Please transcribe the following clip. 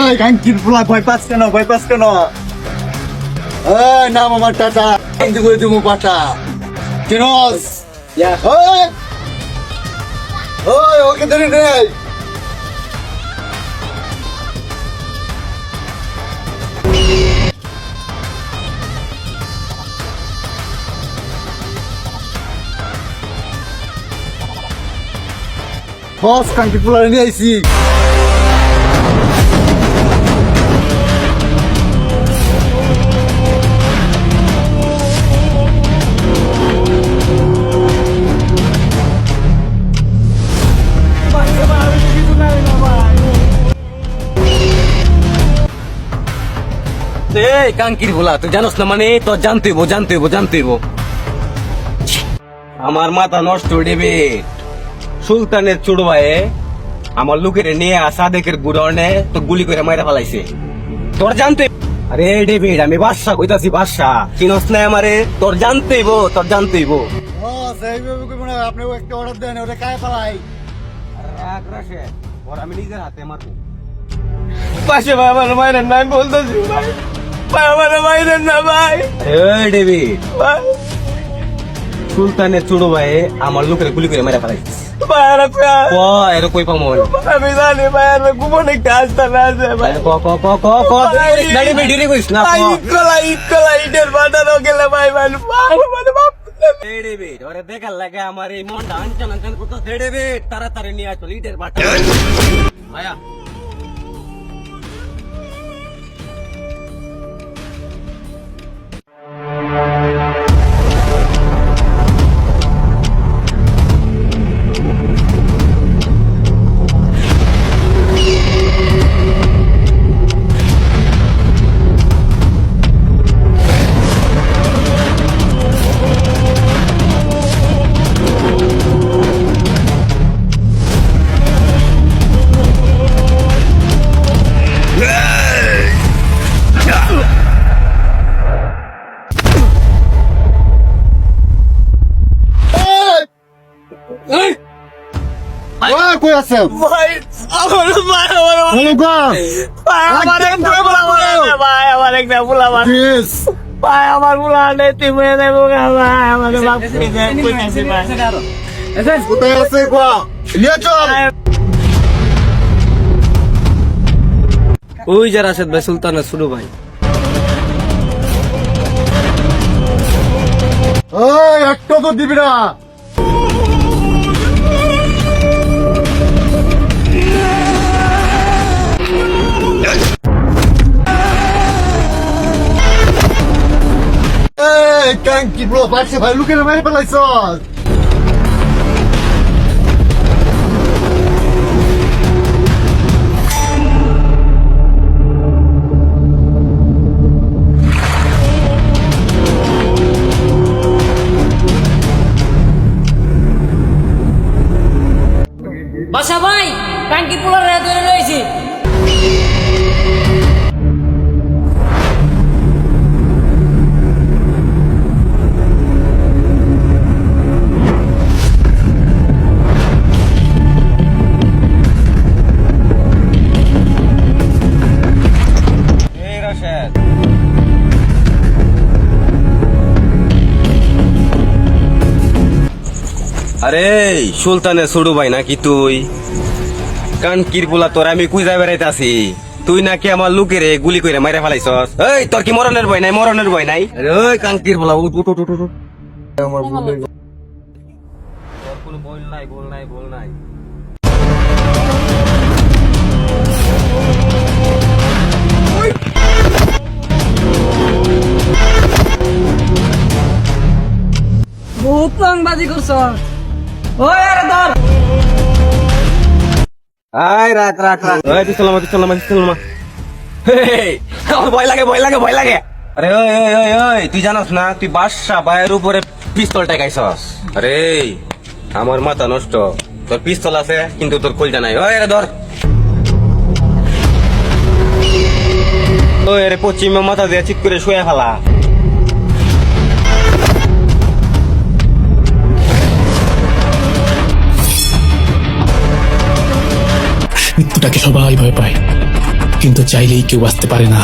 এই গাঙ্কির ফুলা ভয় পাস কেন নাম আমার টাটা কিন্তু করে তুমি পাটা চিনস ওই ওকে ধরে নেই বস গাঙ্কির ফুলা নিয়ে আইছি কাঙ্কির ভোলা তুই জানোস না মানে তোর জানতে হইব আমার মাথা নষ্ট দেবে সুলতানের চুড় ভাইয়ে আমার লোকের নিয়ে সাদেকের গুড়নে তো গুলি করে মাইরা ফেলাইছে তোর জানতে আরে ডেভিড আমি বাদশা কইতাছি বাদশা চিনস না আমারে তোর জানতে হইব আপনি একটা অর্ডার দেন ওটা কায় পালাই আমি নিজের হাতে মারবো পাশে ভাই আমার মায়ের নাম বলতেছি ভাই ভাই আমার মায়ের না ভাই ডেভিড ভাই সুলতানের চুড় ভাইয়ে আমার লোকের গুলি করে মাইরা ফেলাইছে ভাই আর এরকম কই পাবো আমি জানি ভাই আর গোপনে কাজটা না আছে ভাই ইটের বাঁধানো গেলে ভাই ভাই দেখার লাগে আমার এই মনটা আনচান করতো তাড়াতাড়ি নিয়ে আসলো ইটের বাটা ভাইয়া কই আছে ভাই আমার ভাই ভাই আমার একটা ফুলা ভাই আমার ফুলা নেই তুমি দেবো ভাই আমার বাপ কোথায় আছে কোয়া নিয়ে চল ওই যে রাশেদ ভাই সুলতানের ছোট ভাই ওই একটা তো দিবি না কাঙ্কি ব্রো পাশে ভাই লুকের মেরে ফেলাইছ বাসা ভাই টাঙ্কি পোলার ধরে রয়েছি আরে সুলতানের ছোট ভাই নাকি তুই কানকির পোলা তোর আমি কুই যাই বেড়াইতাছি তুই নাকি আমার লোকের গুলি করে মাইরা ফেলাইছস এই তোর কি মরণের ভয় নাই আরে ওই কানকির পোলা উঠ আমার ভুল হয়ে গেল তোর কোনো বল নাই বহুত রংবাজি করছ ওই আরে ধর আয় রাখ ওই তুই চল আমার ভয় লাগে আরে ওই তুই জানোস না তুই বাদশা ভাইয়ের উপরে পিস্তল টাকাইছস আরে আমার মাথা নষ্ট তোর পিস্তল আছে কিন্তু তোর কলজা নাই ওই আরে ধর ওই আরে পশ্চিমে মাথা দিয়ে চিৎ করে শুয়ে ফেলা মৃত্যুটাকে সবাই ভয় পায়। কিন্তু চাইলেই কেউ বাঁচতে পারে না।